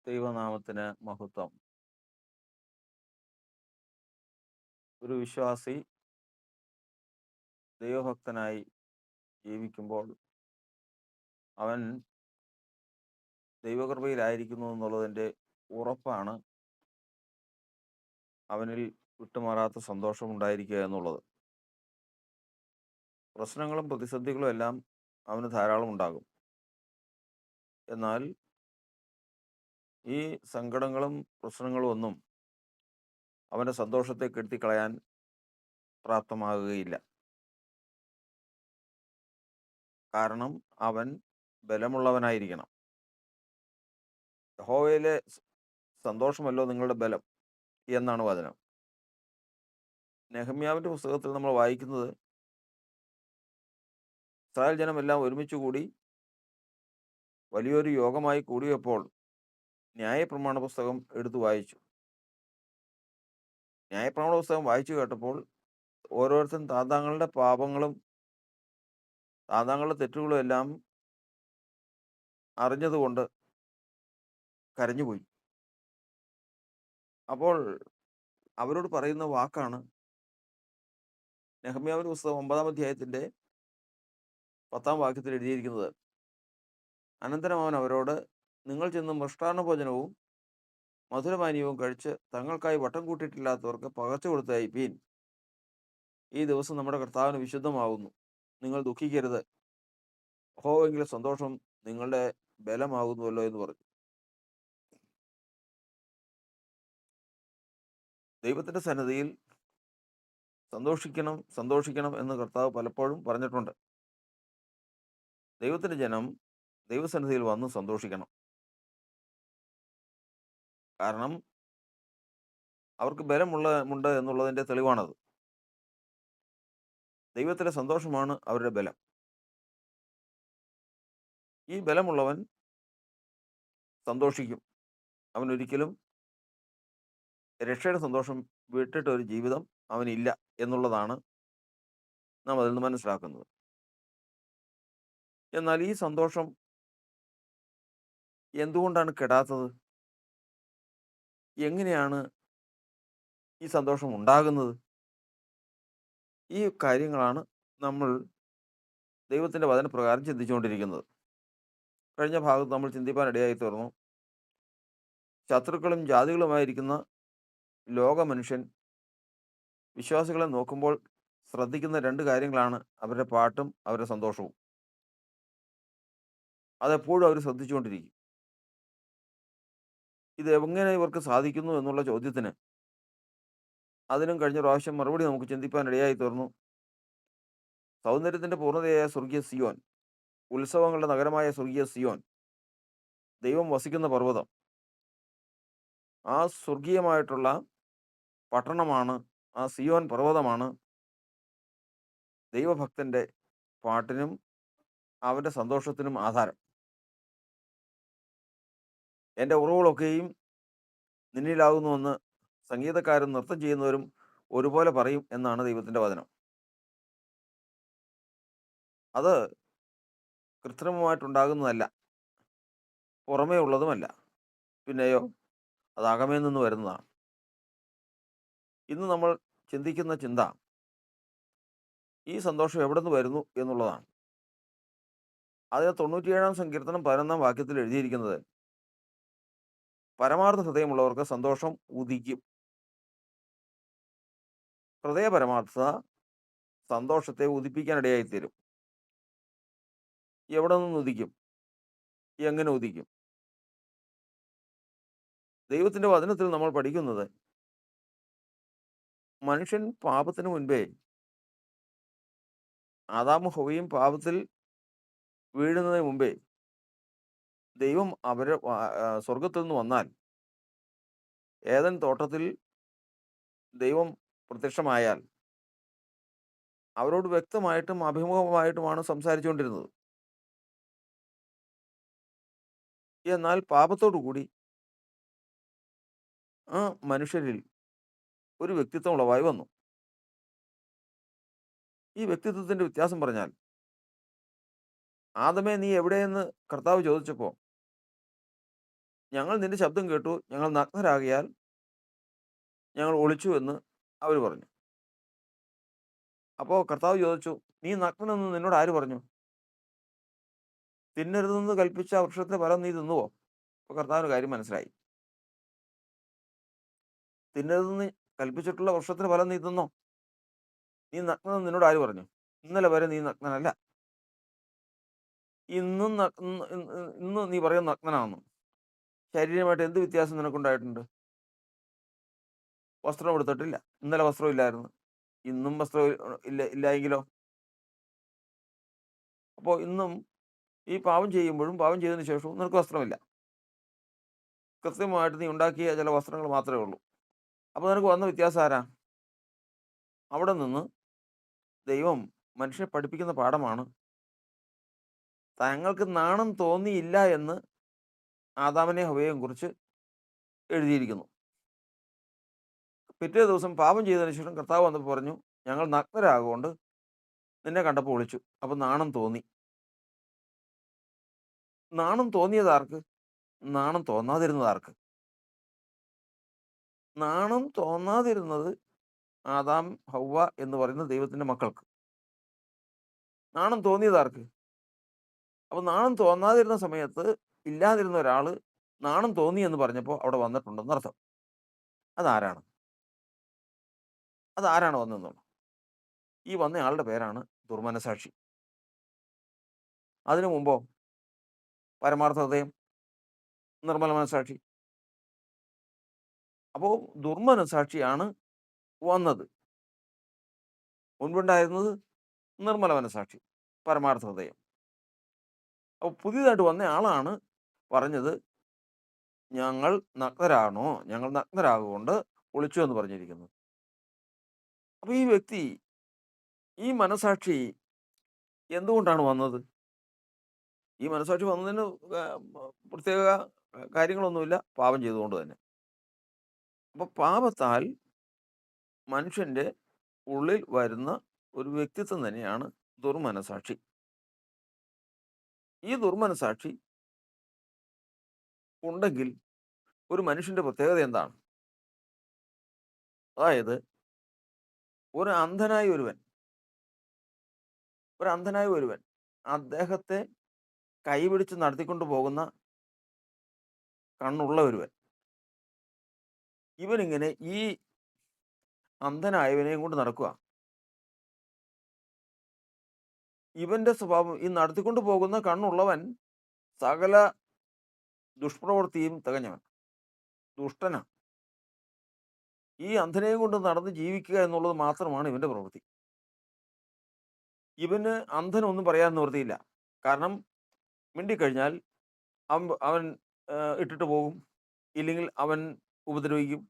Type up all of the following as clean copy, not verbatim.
ദൈവനാമത്തിന് മഹത്വം. ഒരു വിശ്വാസി ദൈവഭക്തനായി ജീവിക്കുമ്പോൾ അവൻ ദൈവകൃപയിലായിരിക്കുന്നു എന്നുള്ളതിൻ്റെ ഉറപ്പാണ് അവനിൽ വിട്ടുമാറാത്ത സന്തോഷം ഉണ്ടായിരിക്കുക എന്നുള്ളത്. പ്രശ്നങ്ങളും പ്രതിസന്ധികളും എല്ലാം അവന് ധാരാളം ഉണ്ടാകും. എന്നാൽ ഈ സങ്കടങ്ങളും പ്രശ്നങ്ങളും ഒന്നും അവൻ്റെ സന്തോഷത്തെ കെടുത്തിക്കളയാൻ പ്രാപ്തമാകുകയില്ല. കാരണം അവൻ ബലമുള്ളവനായിരിക്കണം. യഹോവയിലെ സന്തോഷമല്ലോ നിങ്ങളുടെ ബലം എന്നാണ് വചനം. നെഹമ്യാവിൻ്റെ പുസ്തകത്തിൽ നമ്മൾ വായിക്കുന്നത്, ഇസ്രായേൽ ജനമെല്ലാം ഒരുമിച്ച് കൂടി വലിയൊരു യോഗമായി കൂടിയപ്പോൾ ന്യായപ്രമാണ പുസ്തകം എടുത്തു വായിച്ചു. ന്യായപ്രമാണ പുസ്തകം വായിച്ചു കേട്ടപ്പോൾ ഓരോരുത്തരും താന്താങ്ങളുടെ പാപങ്ങളും താന്താങ്ങളുടെ തെറ്റുകളും എല്ലാം അറിഞ്ഞതുകൊണ്ട് കരഞ്ഞുപോയി. അപ്പോൾ അവരോട് പറയുന്ന വാക്കാണ് നെഹമ്യാവിന്റെ പുസ്തകം 9-ാം അധ്യായത്തിന്റെ 10-ാം വാക്യത്തിൽ എഴുതിയിരിക്കുന്നത്. അനന്തരം അവൻ അവരോട്, നിങ്ങൾ ചെന്ന് മൃഷ്ടാന്ന ഭോജനവും മധുരപാനീയവും കഴിച്ച് തങ്ങൾക്കായി വട്ടം കൂട്ടിയിട്ടില്ലാത്തവർക്ക് പകർച്ച കൊടുത്തയപ്പീൻ. ഈ ദിവസം നമ്മുടെ കർത്താവിന് വിശുദ്ധമാകുന്നു. നിങ്ങൾ ദുഃഖിക്കരുത്. യഹോവയെങ്കിലും സന്തോഷം നിങ്ങളുടെ ബലമാകുന്നുവല്ലോ എന്ന് പറഞ്ഞു. ദൈവത്തിന്റെ സന്നിധിയിൽ സന്തോഷിക്കണം സന്തോഷിക്കണം എന്ന് കർത്താവ് പലപ്പോഴും പറഞ്ഞിട്ടുണ്ട്. ദൈവത്തിന്റെ ജനം ദൈവസന്നിധിയിൽ വന്ന് സന്തോഷിക്കണം. കാരണം അവർക്ക് ബലമുണ്ട് എന്നുള്ളതിന്റെ തെളിവാണത്. ദൈവത്തിലെ സന്തോഷമാണ് അവരുടെ ബലം. ഈ ബലമുള്ളവൻ സന്തോഷിക്കും. അവനൊരിക്കലും രക്ഷയുടെ സന്തോഷം വിട്ടിട്ട് ഒരു ജീവിതം അവനില്ല എന്നുള്ളതാണ് നാം അതിൽ നിന്ന് മനസ്സിലാക്കുന്നത്. എന്നാൽ ഈ സന്തോഷം എന്തുകൊണ്ടാണ് കെടാത്തത്? എങ്ങനെയാണ് ഈ സന്തോഷം ഉണ്ടാകുന്നത്? ഈ കാര്യങ്ങളാണ് നമ്മൾ ദൈവത്തിൻ്റെ വചനപ്രകാരം ചിന്തിച്ചുകൊണ്ടിരിക്കുന്നത്. കഴിഞ്ഞ ഭാഗത്ത് നമ്മൾ ചിന്തിപ്പാൻ ഇടയായി തീർന്നു. ശത്രുക്കളും ജാതികളുമായിരിക്കുന്ന ലോക മനുഷ്യൻ വിശ്വാസികളെ നോക്കുമ്പോൾ ശ്രദ്ധിക്കുന്ന രണ്ട് കാര്യങ്ങളാണ് അവരുടെ പാട്ടും അവരുടെ സന്തോഷവും. അതെപ്പോഴും അവർ ശ്രദ്ധിച്ചുകൊണ്ടിരിക്കും. ഇത് എങ്ങനെ ഇവർക്ക് സാധിക്കുന്നു എന്നുള്ള ചോദ്യത്തിന് അതിനും കഴിഞ്ഞ പ്രാവശ്യം മറുപടി നമുക്ക് ചിന്തിപ്പാൻ ഇടയായി തീർന്നു. സൗന്ദര്യത്തിന്റെ പൂർണ്ണതയായ സ്വർഗീയ സിയോൻ, ഉത്സവങ്ങളുടെ നഗരമായ സ്വർഗീയ സിയോൻ, ദൈവം വസിക്കുന്ന പർവ്വതം, ആ സ്വർഗീയമായിട്ടുള്ള പട്ടണമാണ്, ആ സിയോൻ പർവ്വതമാണ് ദൈവഭക്തന്റെ പാട്ടിനും അവന്റെ സന്തോഷത്തിനും ആധാരം. എൻ്റെ ഉറവുകളൊക്കെയും നിന്നിലാകുന്നുവെന്ന് സംഗീതക്കാരും നൃത്തം ചെയ്യുന്നവരും ഒരുപോലെ പറയും എന്നാണ് ദൈവത്തിന്റെ വചനം. അത് കൃത്രിമമായിട്ടുണ്ടാകുന്നതല്ല, പുറമേ ഉള്ളതുമല്ല. പിന്നെയോ അത് അകമേ നിന്ന് വരുന്നതാണ്. ഇന്ന് നമ്മൾ ചിന്തിക്കുന്ന ചിന്ത ഈ സന്തോഷം എവിടെ നിന്ന് വരുന്നു എന്നുള്ളതാണ്. അതിന് 97-ാം സങ്കീർത്തനം 11-ാം വാക്യത്തിൽ എഴുതിയിരിക്കുന്നത്, പരമാർത്ഥ ഹൃദയമുള്ളവർക്ക് സന്തോഷം ഉദിക്കും. ഹൃദയ പരമാർത്ഥത സന്തോഷത്തെ ഉദിപ്പിക്കാനിടയായിത്തീരും. എവിടെ നിന്ന് ഉദിക്കും? എങ്ങനെ ഉദിക്കും? ദൈവത്തിന്റെ വചനത്തിൽ നമ്മൾ പഠിക്കുന്നത്, മനുഷ്യൻ പാപത്തിന് മുൻപേ, ആദാമും ഹവ്വയും പാപത്തിൽ വീഴുന്നതിന് മുമ്പേ ദൈവം അവരെ സ്വർഗത്തിൽ നിന്ന് വന്നാൽ ഏദൻ തോട്ടത്തിൽ ദൈവം പ്രത്യക്ഷമായാൽ അവരോട് വ്യക്തമായിട്ടും അഭിമുഖമായിട്ടുമാണ് സംസാരിച്ചുകൊണ്ടിരുന്നത്. എന്നാൽ പാപത്തോടു കൂടി ആ മനുഷ്യരിൽ ഒരു വ്യക്തിത്വം ഉളവായി വന്നു. ഈ വ്യക്തിത്വത്തിന്റെ വ്യത്യാസം പറഞ്ഞാൽ, ആദമേ നീ എവിടെയെന്ന് കർത്താവ് ചോദിച്ചപ്പോൾ ഞങ്ങൾ നിന്റെ ശബ്ദം കേട്ടു, ഞങ്ങൾ നഗ്നരാകയാൽ ഞങ്ങൾ ഒളിച്ചു എന്ന് അവർ പറഞ്ഞു. അപ്പോൾ കർത്താവ് ചോദിച്ചു, നീ നഗ്നനെന്ന് നിന്നോട് ആര് പറഞ്ഞു? തിന്നരുതെന്ന് കൽപ്പിച്ച വൃക്ഷത്തിന്റെ ഫലം നീ തിന്നുവോ? അപ്പോൾ കർത്താവിന് കാര്യം മനസ്സിലായി. തിന്നരുതെന്ന് കൽപ്പിച്ചിട്ടുള്ള വൃക്ഷത്തിന്റെ ഫലം നീ തിന്നോ? നീ നഗ്നനെന്ന് നിന്നോട് ആര് പറഞ്ഞു? ഇന്നലെ വരെ നീ നഗ്നനല്ല, ഇന്നും ഇന്ന് നീ പറയുന്ന നഗ്നനാണെന്ന്. ശരീരമായിട്ട് എന്ത് വ്യത്യാസം നിനക്കുണ്ടായിട്ടുണ്ട്? വസ്ത്രം എടുത്തിട്ടില്ല, ഇന്നലെ വസ്ത്രം ഇല്ലായിരുന്നു, ഇന്നും വസ്ത്രം ഇല്ലായെങ്കിലോ? അപ്പോൾ ഇന്നും ഈ പാപം ചെയ്യുമ്പോഴും പാപം ചെയ്തതിന് ശേഷവും നിനക്ക് വസ്ത്രമില്ല. കൃത്യമായിട്ട് നീ ഉണ്ടാക്കിയ ചില വസ്ത്രങ്ങൾ മാത്രമേ ഉള്ളൂ. അപ്പോൾ നിനക്ക് വന്ന വ്യത്യാസം ആരാ? അവിടെ നിന്ന് ദൈവം മനുഷ്യനെ പഠിപ്പിക്കുന്ന പാഠമാണ്, തങ്ങൾക്ക് നാണം തോന്നിയില്ല എന്ന് ആദാമിനെ ഹവ്വയെയും കുറിച്ച് എഴുതിയിരിക്കുന്നു. പിറ്റേ ദിവസം പാപം ചെയ്തതിന് ശേഷം കർത്താവ് വന്നപ്പോൾ പറഞ്ഞു, ഞങ്ങൾ നഗ്നരാകൊണ്ട് നിന്നെ കണ്ടപ്പോൾ ഒളിച്ചു. അപ്പം നാണം തോന്നി. നാണം തോന്നിയത് ആർക്ക്? നാണം തോന്നാതിരുന്നത് ആർക്ക്? നാണം തോന്നാതിരുന്നത് ആദാം ഹവ്വ എന്ന് പറയുന്ന ദൈവത്തിന്റെ മക്കൾക്ക്. നാണം തോന്നിയത് ആർക്ക്? അപ്പൊ നാണം തോന്നാതിരുന്ന സമയത്ത് ഇല്ലാതിരുന്ന ഒരാള് നാണം തോന്നി എന്ന് പറഞ്ഞപ്പോൾ അവിടെ വന്നിട്ടുണ്ടെന്ന് അർത്ഥം. അതാരാണ്? അതാരാണ് വന്നതെന്നുള്ളത്? ഈ വന്നയാളുടെ പേരാണ് ദുർമനസാക്ഷി. അതിനു മുമ്പോ പരമാർത്ഥ ഹൃദയം, നിർമ്മല മനസാക്ഷി. അപ്പോൾ ദുർമനസാക്ഷിയാണ് വന്നത്. മുൻപുണ്ടായിരുന്നത് നിർമ്മല മനസാക്ഷി, പരമാർത്ഥ ഹൃദയം. അപ്പോൾ പുതിയതായിട്ട് വന്ന ആളാണ് പറഞ്ഞത്, ഞങ്ങൾ നഗ്നരാണോ, ഞങ്ങൾ നഗ്നരാകൊണ്ട് ഒളിച്ചു എന്ന് പറഞ്ഞിരിക്കുന്നത്. അപ്പോൾ ഈ വ്യക്തി, ഈ മനസാക്ഷി എന്തുകൊണ്ടാണ് വന്നത്? ഈ മനസാക്ഷി വന്നതിന് പ്രത്യേക കാര്യങ്ങളൊന്നുമില്ല, പാപം ചെയ്തുകൊണ്ട് തന്നെ. അപ്പോൾ പാപത്താൽ മനുഷ്യന്റെ ഉള്ളിൽ വരുന്ന ഒരു വ്യക്തിത്വം തന്നെയാണ് ദുർമനസാക്ഷി. ഈ ദുർമനസാക്ഷി ഉണ്ടെങ്കിൽ ഒരു മനുഷ്യന്റെ പ്രത്യേകത എന്താണ്? അതായത് ഒരു അന്ധനായ ഒരുവൻ അദ്ദേഹത്തെ കൈപിടിച്ച് നടത്തിക്കൊണ്ട് പോകുന്ന കണ്ണുള്ള ഒരുവൻ, ഇവനിങ്ങനെ ഈ അന്ധനായവനെയും കൊണ്ട് നടക്കുക. ഇവന്റെ സ്വഭാവം, ഈ നടത്തിക്കൊണ്ട് പോകുന്ന കണ്ണുള്ളവൻ സകല ദുഷ്പ്രവൃത്തിയും തികഞ്ഞവൻ, ദുഷ്ടനാണ്. ഈ അന്ധനെയും കൊണ്ട് നടന്ന് ജീവിക്കുക എന്നുള്ളത് മാത്രമാണ് ഇവന്റെ പ്രവൃത്തി. ഇവന് അന്ധനൊന്നും പറയാൻ നിവൃത്തിയില്ല. കാരണം മിണ്ടിക്കഴിഞ്ഞാൽ അവൻ ഇട്ടിട്ട് പോകും, ഇല്ലെങ്കിൽ അവൻ ഉപദ്രവിക്കും,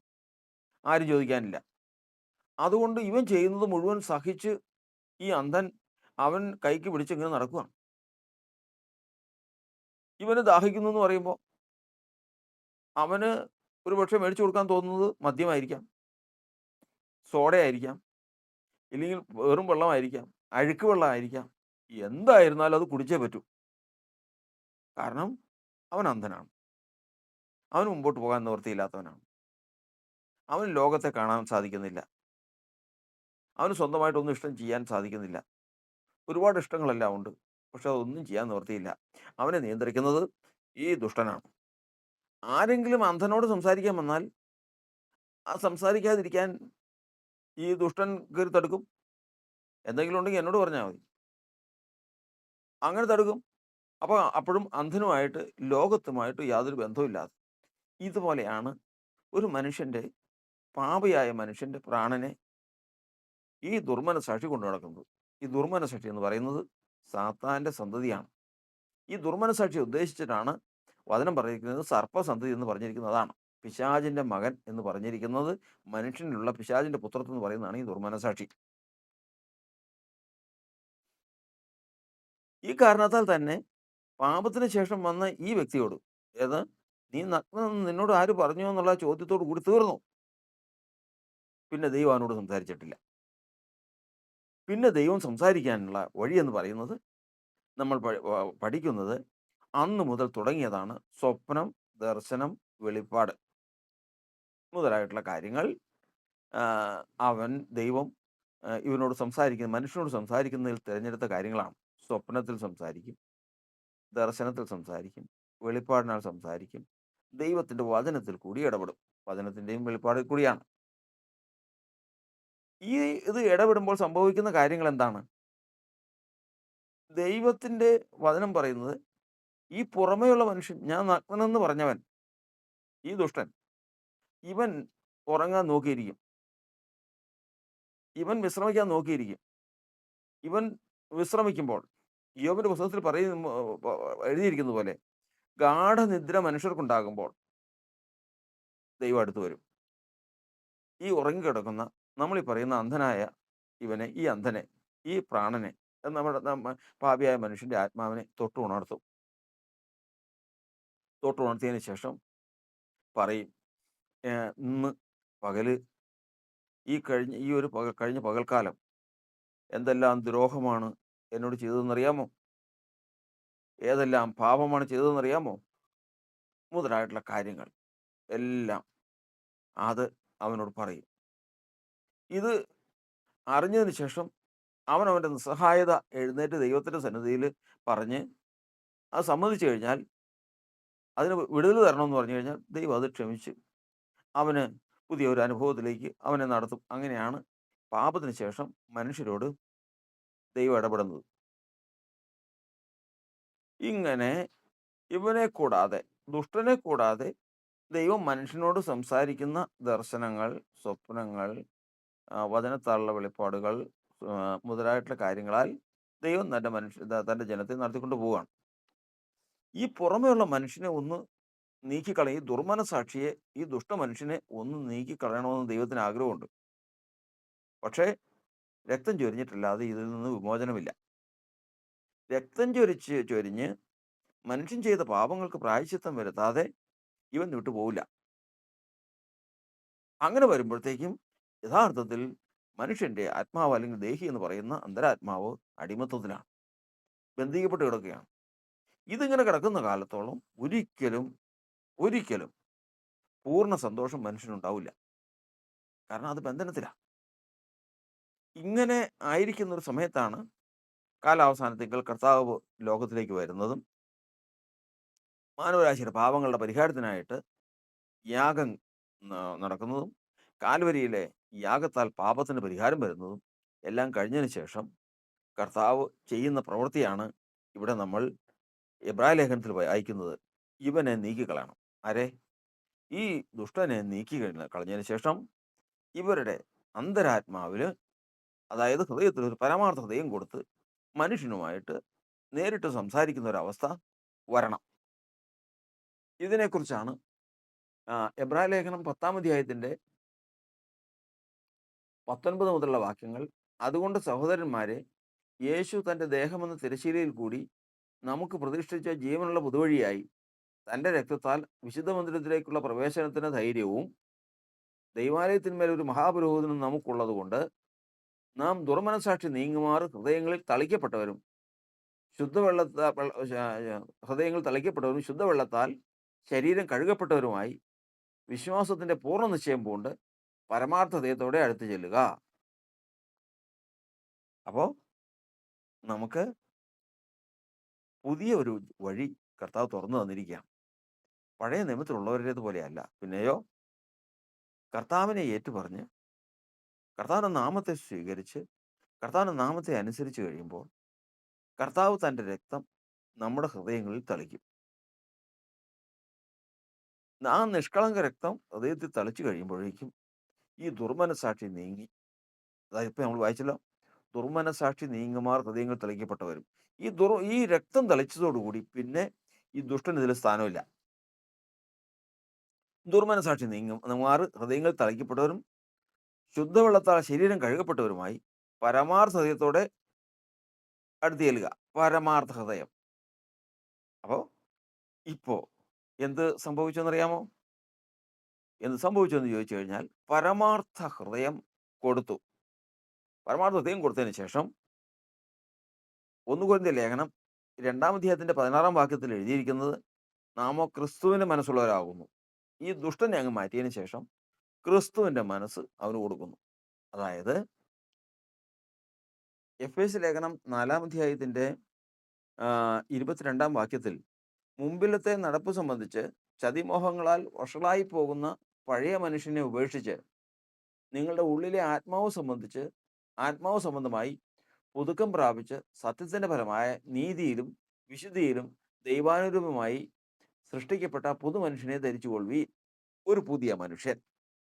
ആരും ചോദിക്കാനില്ല. അതുകൊണ്ട് ഇവൻ ചെയ്യുന്നത് മുഴുവൻ സഹിച്ച് ഈ അന്ധൻ അവൻ കൈക്ക് പിടിച്ചിങ്ങനെ നടക്കുകയാണ്. ഇവന് ദാഹിക്കുന്നു എന്ന് പറയുമ്പോൾ അവന് ഒരുപക്ഷെ മേടിച്ചു കൊടുക്കാൻ തോന്നുന്നത് മദ്യമായിരിക്കാം, സോഡയായിരിക്കാം, ഇല്ലെങ്കിൽ വെറും വെള്ളമായിരിക്കാം, അഴുക്ക് വെള്ളമായിരിക്കാം. എന്തായിരുന്നാലും അത് കുടിച്ചേ പറ്റൂ. കാരണം അവൻ അന്ധനാണ്, അവന് മുമ്പോട്ട് പോകാൻ നിവൃത്തിയില്ലാത്തവനാണ്, അവന് ലോകത്തെ കാണാൻ സാധിക്കുന്നില്ല, അവന് സ്വന്തമായിട്ടൊന്നും ഇഷ്ടം ചെയ്യാൻ സാധിക്കുന്നില്ല. ഒരുപാട് ഇഷ്ടങ്ങളെല്ലാം ഉണ്ട്, പക്ഷെ അതൊന്നും ചെയ്യാൻ നിവൃത്തിയില്ല. അവനെ നിയന്ത്രിക്കുന്നത് ഈ ദുഷ്ടനാണ്. ആരെങ്കിലും അന്ധനോട് സംസാരിക്കാൻ വന്നാൽ ആ സംസാരിക്കാതിരിക്കാൻ ഈ ദുഷ്ടൻ കയറി തടുക്കും. എന്തെങ്കിലും ഉണ്ടെങ്കിൽ എന്നോട് പറഞ്ഞാൽ മതി, അങ്ങനെ തടുക്കും. അപ്പോൾ അപ്പോഴും അന്ധനുമായിട്ട് ലോകത്തുമായിട്ട് യാതൊരു ബന്ധവുമില്ലാതെ. ഇതുപോലെയാണ് ഒരു മനുഷ്യൻ്റെ, പാപിയായ മനുഷ്യൻ്റെ പ്രാണനെ ഈ ദുർമനസാക്ഷി കൊണ്ടു നടക്കുന്നത്. ഈ ദുർമനസാക്ഷി എന്ന് പറയുന്നത് സാത്താൻ്റെ സന്തതിയാണ്. ഈ ദുർമനസാക്ഷി ഉദ്ദേശിച്ചിട്ടാണ് വചനം പറഞ്ഞിരിക്കുന്നത്, സർപ്പസന്തതി എന്ന് പറഞ്ഞിരിക്കുന്നതാണ്. പിശാചിൻ്റെ മകൻ എന്ന് പറഞ്ഞിരിക്കുന്നത്, മനുഷ്യനിലുള്ള പിശാചിൻ്റെ പുത്രത്വം എന്ന് പറയുന്നതാണ് ഈ ദുർമനസാക്ഷി. ഈ കാരണത്താൽ തന്നെ പാപത്തിന് ശേഷം വന്ന ഈ വ്യക്തിയോട്, ഏത് നീ നഗ്നനെന്ന് നിന്നോട് ആര് പറഞ്ഞു എന്നുള്ള ചോദ്യത്തോട് കൂടി തീർന്നു. പിന്നെ ദൈവം അവനോട് സംസാരിച്ചിട്ടില്ല. പിന്നെ ദൈവം സംസാരിക്കാനുള്ള വഴി എന്ന് പറയുന്നത് നമ്മൾ പഠിക്കുന്നത് അന്ന് മുതൽ തുടങ്ങിയതാണ്. സ്വപ്നം, ദർശനം, വെളിപ്പാട് മുതലായിട്ടുള്ള കാര്യങ്ങൾ ആ, അവൻ ദൈവം ഇവനോട് മനുഷ്യനോട് സംസാരിക്കുന്നതിൽ തിരഞ്ഞെടുത്ത കാര്യങ്ങളാണ്. സ്വപ്നത്തിൽ സംസാരിക്കും, ദർശനത്തിൽ സംസാരിക്കും, വെളിപ്പാടിനാൽ സംസാരിക്കും, ദൈവത്തിന്റെ വചനത്തിൽ കൂടി ഇടപെടും. വചനത്തിന്റെയും വെളിപ്പാടിൽ കൂടിയാണ്. ഈ ഇത് ഇടപെടുമ്പോൾ സംഭവിക്കുന്ന കാര്യങ്ങൾ എന്താണ്? ദൈവത്തിന്റെ വചനം പറയുന്നത്, ഈ പുറമേയുള്ള മനുഷ്യൻ, ഞാൻ നഗ്നനെന്ന് പറഞ്ഞവൻ, ഈ ദുഷ്ടൻ, ഇവൻ ഉറങ്ങാൻ നോക്കിയിരിക്കും, ഇവൻ വിശ്രമിക്കാൻ നോക്കിയിരിക്കും. ഇവൻ വിശ്രമിക്കുമ്പോൾ, യോബിന്റെ പുസ്തകത്തിൽ എഴുതിയിരിക്കുന്നത് പോലെ, ഗാഠനിദ്ര മനുഷ്യർക്കുണ്ടാകുമ്പോൾ ദൈവം അടുത്ത് വരും. ഈ ഉറങ്ങിക്കിടക്കുന്ന, നമ്മളീ പറയുന്ന അന്ധനായ ഈ അന്ധനെ, ഈ പ്രാണനെ, പാപിയായ മനുഷ്യന്റെ ആത്മാവിനെ തൊട്ടുണർത്തും. തൊട്ടുണർത്തിയതിന് ശേഷം പറയും, ഇന്ന് പകല് കഴിഞ്ഞ പകൽക്കാലം എന്തെല്ലാം ദ്രോഹമാണ് എന്നോട് ചെയ്തതെന്നറിയാമോ? ഏതെല്ലാം പാപമാണ് ചെയ്തതെന്നറിയാമോ? മുതലായിട്ടുള്ള കാര്യങ്ങൾ എല്ലാം അത് അവനോട് പറയും. ഇത് അറിഞ്ഞതിന് ശേഷം അവൻ്റെ നിസ്സഹായത എഴുന്നേറ്റ് ദൈവത്തിൻ്റെ സന്നിധിയിൽ പറഞ്ഞ് അത് സമ്മതിച്ചു കഴിഞ്ഞാൽ, അതിന് വിടുതൽ തരണമെന്ന് പറഞ്ഞു കഴിഞ്ഞാൽ, ദൈവം അത് ക്ഷമിച്ച് അവന് പുതിയ ഒരു അനുഭവത്തിലേക്ക് അവനെ നടത്തും. അങ്ങനെയാണ് പാപത്തിന് ശേഷം മനുഷ്യരോട് ദൈവം ഇടപെടുന്നത്. ഇങ്ങനെ ഇവനെ കൂടാതെ, ദുഷ്ടനെ കൂടാതെ, ദൈവം മനുഷ്യനോട് സംസാരിക്കുന്ന ദർശനങ്ങൾ, സ്വപ്നങ്ങൾ, വചനത്താലുള്ള വെളിപ്പാടുകൾ മുതലായിട്ടുള്ള കാര്യങ്ങളാൽ ദൈവം തൻ്റെ ജനത്തെ നടത്തിക്കൊണ്ട് പോവുകയാണ്. ഈ പുറമെയുള്ള മനുഷ്യനെ ഒന്ന് നീക്കിക്കളയും. ഈ ദുർമനസാക്ഷിയെ, ഈ ദുഷ്ട മനുഷ്യനെ ഒന്ന് നീക്കിക്കളയണമെന്ന് ദൈവത്തിന് ആഗ്രഹമുണ്ട്. പക്ഷേ രക്തം ചൊരിഞ്ഞിട്ടില്ലാതെ ഇതിൽ നിന്ന് വിമോചനമില്ല. രക്തം ചൊരിഞ്ഞ് മനുഷ്യൻ ചെയ്ത പാപങ്ങൾക്ക് പ്രായശ്ചിത്തം വരുത്താതെ ഇവൻ വിട്ടുപോകില്ല. അങ്ങനെ വരുമ്പോഴത്തേക്കും യഥാർത്ഥത്തിൽ മനുഷ്യന്റെ ആത്മാവ്, അല്ലെങ്കിൽ ദേഹി എന്ന് പറയുന്ന അന്തരാത്മാവ് അടിമത്തത്തിലാണ്, ബന്ധിക്കപ്പെട്ട് കിടക്കുകയാണ്. ഇതിങ്ങനെ കിടക്കുന്ന കാലത്തോളം ഒരിക്കലും പൂർണ്ണ സന്തോഷം മനുഷ്യനുണ്ടാവില്ല. കാരണം അത് ബന്ധനത്തിലാണ്. ഇങ്ങനെ ആയിരിക്കുന്ന ഒരു സമയത്താണ് കാലാവസാനത്തേക്കാൾ കർത്താവ് ലോകത്തിലേക്ക് വരുന്നതും മാനവരാശിയുടെ പാപങ്ങളുടെ പരിഹാരത്തിനായിട്ട് യാഗം നടക്കുന്നതും കാൽവരിയിലെ യാഗത്താൽ പാപത്തിന് പരിഹാരം വരുന്നതും എല്ലാം കഴിഞ്ഞതിന് ശേഷം കർത്താവ് ചെയ്യുന്ന പ്രവൃത്തിയാണ് ഇവിടെ നമ്മൾ എബ്രായ ലേഖനത്തിൽ അയക്കുന്നത്. ഇവനെ നീക്കിക്കളയണം. ആരെ? ഈ ദുഷ്ടനെ കളഞ്ഞതിന് ശേഷം ഇവരുടെ അന്തരാത്മാവില്, അതായത് ഹൃദയത്തിൽ ഒരു പരമാർത്ഥ ഹൃദയം കൊടുത്ത് മനുഷ്യനുമായിട്ട് നേരിട്ട് സംസാരിക്കുന്ന ഒരവസ്ഥ വരണം. ഇതിനെക്കുറിച്ചാണ് എബ്രായ ലേഖനം 10-ാം അധ്യായത്തിന്റെ 19 മുതലുള്ള വാക്യങ്ങൾ. അതുകൊണ്ട് സഹോദരന്മാരെ, യേശു തൻ്റെ ദേഹമെന്ന തിരശ്ശീലയിൽ കൂടി നമുക്ക് പ്രതിഷ്ഠിച്ച ജീവനുള്ള പുതുവഴിയായി തൻ്റെ രക്തത്താൽ വിശുദ്ധ മന്ദിരത്തിലേക്കുള്ള പ്രവേശനത്തിന് ധൈര്യവും ദൈവാലയത്തിന്മേൽ ഒരു മഹാപുരോഹിതനും നമുക്കുള്ളത് കൊണ്ട് നാം ദുർമനസാക്ഷി നീങ്ങുമാർ ഹൃദയങ്ങളിൽ തളിക്കപ്പെട്ടവരും ശുദ്ധവെള്ളത്താൽ ശരീരം കഴുകപ്പെട്ടവരുമായി വിശ്വാസത്തിന്റെ പൂർണ്ണ നിശ്ചയം പൂണ്ട് പരമാർത്ഥതയോടെ അടുത്ത് ചെല്ലുക. അപ്പോൾ നമുക്ക് പുതിയ ഒരു വഴി കർത്താവ് തുറന്നു തന്നിരിക്കുകയാണ്. പഴയ നിയമത്തിലുള്ളവരുടേത് പോലെയല്ല. പിന്നെയോ, കർത്താവിനെ ഏറ്റുപറഞ്ഞ് കർത്താവിൻ്റെ നാമത്തെ സ്വീകരിച്ച് കർത്താവിൻ്റെ നാമത്തെ അനുസരിച്ച് കഴിയുമ്പോൾ കർത്താവ് തൻ്റെ രക്തം നമ്മുടെ ഹൃദയങ്ങളിൽ തളിക്കും. ആ നിഷ്കളങ്ക രക്തം ഹൃദയത്തിൽ തളിച്ചു കഴിയുമ്പോഴേക്കും ഈ ദുർമനസാക്ഷി നീങ്ങി. അതായത് ഇപ്പം നമ്മൾ വായിച്ചല്ലോ, ദുർമനസാക്ഷി നീങ്ങുമാർ ഹൃദയങ്ങൾ തളിക്കപ്പെട്ടവരും. ഈ രക്തം തളിച്ചതോടുകൂടി പിന്നെ ഈ ദുഷ്ടന് ഇതിൽ സ്ഥാനമില്ല. ദുർമനസാക്ഷി നീങ്ങുമാർ ഹൃദയങ്ങൾ തളിക്കപ്പെട്ടവരും ശുദ്ധവെള്ളത്താൽ ശരീരം കഴുകപ്പെട്ടവരുമായി പരമാർത്ഥ ഹൃദയത്തോടെ അടുത്ത് ചെല്ലുക. പരമാർത്ഥ ഹൃദയം. അപ്പോൾ ഇപ്പോൾ എന്ത് സംഭവിച്ചെന്നറിയാമോ? എന്ത് സംഭവിച്ചെന്ന് ചോദിച്ചു കഴിഞ്ഞാൽ, പരമാർത്ഥ ഹൃദയം കൊടുത്തു. പരമാർത്ഥ ഹൃദയം കൊടുത്തതിന് ശേഷം 1 കൊരിന്ത്യർ ലേഖനം 2-ാം അധ്യായത്തിന്റെ 16-ാം വാക്യത്തിൽ എഴുതിയിരിക്കുന്നത്, നാമോ ക്രിസ്തുവിന്റെ മനസ്സുള്ളവരാകുന്നു. ഈ ദുഷ്ടനെ അങ്ങ് മാറ്റിയതിന് ശേഷം ക്രിസ്തുവിന്റെ മനസ്സ് അവന് കൊടുക്കുന്നു. അതായത് എഫേസ്യ ലേഖനം 4-ാം അധ്യായത്തിന്റെ 22-ാം വാക്യത്തിൽ മുമ്പിലത്തെ നടപ്പ് സംബന്ധിച്ച് ചതിമോഹങ്ങളാൽ വഷളായി പോകുന്ന പഴയ മനുഷ്യനെ ഉപേക്ഷിച്ച് നിങ്ങളുടെ ഉള്ളിലെ ആത്മാവ് സംബന്ധമായി പുതുക്കം പ്രാപിച്ച് സത്യത്തിന്റെ ഫലമായ നീതിയിലും വിശുദ്ധിയിലും ദൈവാനുരൂപമായി സൃഷ്ടിക്കപ്പെട്ട പുതുമനുഷ്യനെ ധരിച്ചുകൊള്ളുവീൻ. ഒരു പുതിയ മനുഷ്യൻ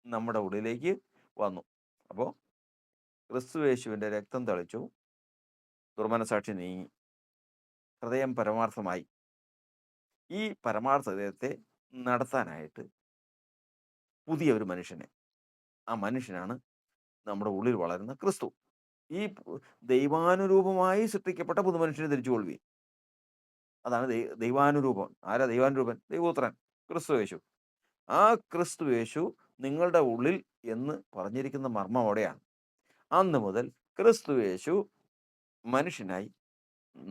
നമ്മുടെ ഉള്ളിലേക്ക് വന്നു. അപ്പോൾ ക്രിസ്തുയേശുവിന്റെ രക്തം തളിച്ചു, ദുർമനസാക്ഷി നീങ്ങി, ഹൃദയം പരമാർത്ഥമായി. ഈ പരമാർത്ഥ ഹൃദയത്തെ നടത്താനായിട്ട് പുതിയ ഒരു മനുഷ്യനെ, ആ മനുഷ്യനാണ് നമ്മുടെ ഉള്ളിൽ വളരുന്ന ക്രിസ്തു. ഈ ദൈവാനുരൂപമായി സൃഷ്ടിക്കപ്പെട്ട പുതുമനുഷ്യനെ ധരിച്ചുകൊള്ളുവീൻ. അതാണ് ദൈവാനുരൂപം. ആരാ ദൈവാനുരൂപൻ? ദൈവപുത്രൻ ക്രിസ്തു യേശു. ആ ക്രിസ്തു യേശു നിങ്ങളുടെ ഉള്ളിൽ എന്ന് പറഞ്ഞിരിക്കുന്ന മർമ്മം അവിടെയാണ്. അന്ന് മുതൽ ക്രിസ്തു യേശു മനുഷ്യനായി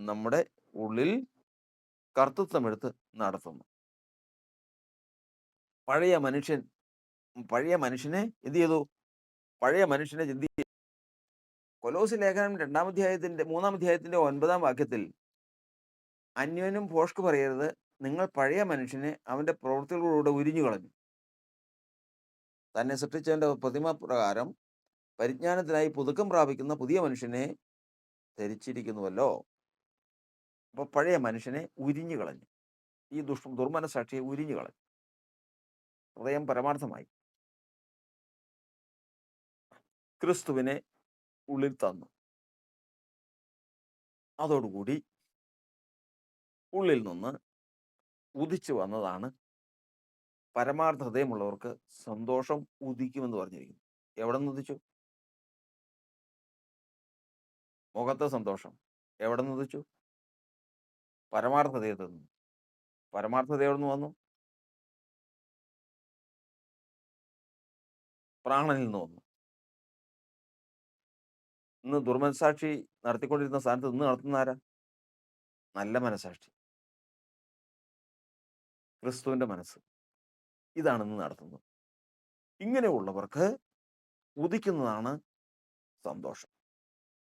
നമ്മുടെ ഉള്ളിൽ കർത്തൃത്വമെടുത്ത് നടത്തുന്നു. പഴയ മനുഷ്യനെ എന്ത് ചെയ്തു? പഴയ മനുഷ്യനെ ചിന്തി. കൊലോസ്യ ലേഖനം 2-ാം അധ്യായത്തിന്റെ 3-ാം അധ്യായത്തിന്റെ 9-ാം വാക്യത്തിൽ അന്യോന്യം ഭോഷ്ക് പറയരുത്, നിങ്ങൾ പഴയ മനുഷ്യനെ അവന്റെ പ്രവൃത്തികളിലൂടെ ഉരിഞ്ഞു കളഞ്ഞു, തന്നെ സൃഷ്ടിച്ചവന്റെ പ്രതിമ പ്രകാരം പരിജ്ഞാനത്തിനായി പുതുക്കം പ്രാപിക്കുന്ന പുതിയ മനുഷ്യനെ ധരിച്ചിരിക്കുന്നുവല്ലോ. അപ്പൊ പഴയ മനുഷ്യനെ ഉരിഞ്ഞു കളഞ്ഞു. ഈ ദുർമനസാക്ഷിയെ ഉരിഞ്ഞു കളഞ്ഞു. ഹൃദയം പരമാർത്ഥമായി. ക്രിസ്തുവിനെ ഉള്ളിൽ തന്നു. അതോടുകൂടി ഉള്ളിൽ നിന്ന് ഉദിച്ചു വന്നതാണ് പരമാർത്ഥ ഹൃദയമുള്ളവർക്ക് സന്തോഷം ഉദിക്കുമെന്ന് പറഞ്ഞിരിക്കുന്നു. എവിടെ നിന്ന് ഉദിച്ചു? മുഖത്തെ സന്തോഷം എവിടെ നിന്ന് ഉദിച്ചു? പരമാർത്ഥ ഹൃദയത്തിൽ നിന്ന്. പരമാർത്ഥ ഹൃദയം എവിടെ നിന്ന് വന്നു? പ്രാണനിൽ നിന്ന് വന്നു. ഇന്ന് ദുർമനസാക്ഷി നടത്തിക്കൊണ്ടിരുന്ന സ്ഥാനത്ത് ഇന്ന് നടത്തുന്ന ആരാ? നല്ല മനസാക്ഷി, ക്രിസ്തുവിന്റെ മനസ്സ്. ഇതാണ് ഇന്ന് നടത്തുന്നത്. ഇങ്ങനെയുള്ളവർക്ക് ഉദിക്കുന്നതാണ് സന്തോഷം.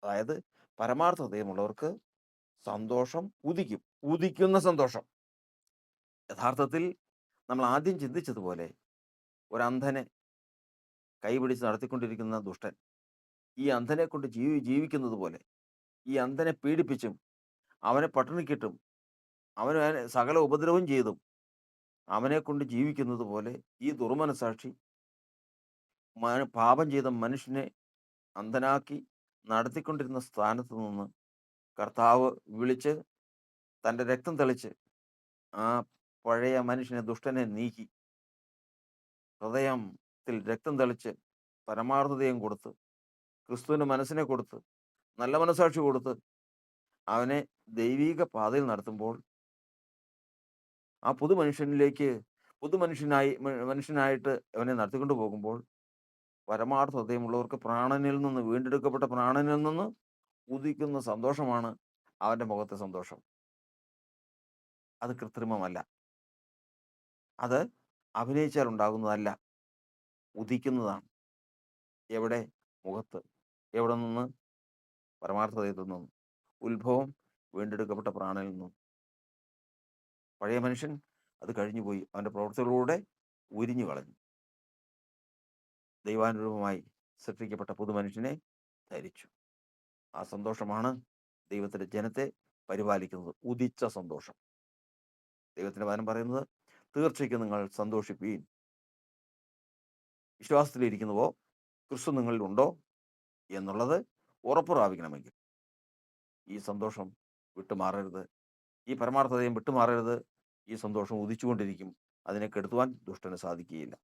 അതായത് പരമാർത്ഥ ഹൃദയമുള്ളവർക്ക് സന്തോഷം ഉദിക്കും. ഉദിക്കുന്ന സന്തോഷം. യഥാർത്ഥത്തിൽ നമ്മൾ ആദ്യം ചിന്തിച്ചതുപോലെ ഒരു അന്ധനെ കൈപിടിച്ച് നടത്തിക്കൊണ്ടിരിക്കുന്ന ദുഷ്ടൻ ഈ അന്ധനെ കൊണ്ട് ജീവിക്കുന്നത് പോലെ, ഈ അന്ധനെ പീഡിപ്പിച്ചും അവനെ പട്ടിണിക്കിട്ടും അവന് സകല ഉപദ്രവം ചെയ്തും അവനെ കൊണ്ട് ജീവിക്കുന്നത് പോലെ ഈ ദുർമനസാക്ഷി പാപം ചെയ്ത മനുഷ്യനെ അന്ധനാക്കി നടത്തിക്കൊണ്ടിരുന്ന സ്ഥാനത്ത് നിന്ന് കർത്താവ് വിളിച്ച് തൻ്റെ രക്തം തെളിച്ച് ആ പഴയ മനുഷ്യനെ, ദുഷ്ടനെ നീക്കി ഹൃദയത്തിൽ രക്തം തെളിച്ച് പരമാർത്ഥതയും കൊടുത്ത് ക്രിസ്തുവിൻ്റെ മനസ്സിനെ കൊടുത്ത് നല്ല മനസാക്ഷി കൊടുത്ത് അവനെ ദൈവീക പാതയിൽ നടത്തുമ്പോൾ ആ മനുഷ്യനായിട്ട് അവനെ നടത്തിക്കൊണ്ട് പോകുമ്പോൾ പരമാർത്ഥ ഹൃദയമുള്ളവർക്ക് വീണ്ടെടുക്കപ്പെട്ട പ്രാണനിൽ നിന്ന് ഉദിക്കുന്ന സന്തോഷമാണ് അവൻ്റെ മുഖത്തെ സന്തോഷം. അത് കൃത്രിമമല്ല, അത് അഭിനയിച്ചാൽ ഉണ്ടാകുന്നതല്ല, ഉദിക്കുന്നതാണ്. എവിടെ? മുഖത്ത്. എവിടെ നിന്ന്? പരമാർത്ഥ ഹൃദയത്തിൽ നിന്നും. ഉത്ഭവം വീണ്ടെടുക്കപ്പെട്ട പ്രാണനിൽ നിന്നും. പഴയ മനുഷ്യൻ അത് കഴിഞ്ഞുപോയി, അവൻ്റെ പ്രവൃത്തികളിലൂടെ ഉരിഞ്ഞു കളഞ്ഞു. ദൈവാനുരൂപമായി സൃഷ്ടിക്കപ്പെട്ട പുതുമനുഷ്യനെ ധരിച്ചു. ആ സന്തോഷമാണ് ദൈവത്തിൻ്റെ ജനത്തെ പരിപാലിക്കുന്നത്. ഉദിച്ച സന്തോഷം. ദൈവത്തിൻ്റെ വചനം പറയുന്നത്, തീർച്ചയായും നിങ്ങൾ സന്തോഷിപ്പീൻ. വിശ്വാസത്തിലിരിക്കുന്നുവോ, ക്രിസ്തു നിങ്ങളിലുണ്ടോ എന്നുള്ളത് ഉറപ്പ് പ്രാപിക്കണമെങ്കിൽ ഈ സന്തോഷം വിട്ടുമാറരുത്. ഈ പരമാർത്ഥതയും വിട്ടുമാറരുത്. ഈ സന്തോഷം ഉദിച്ചുകൊണ്ടിരിക്കും. അതിനെ കെടുത്തുവാൻ ദുഷ്ടന് സാധിക്കുകയില്ല.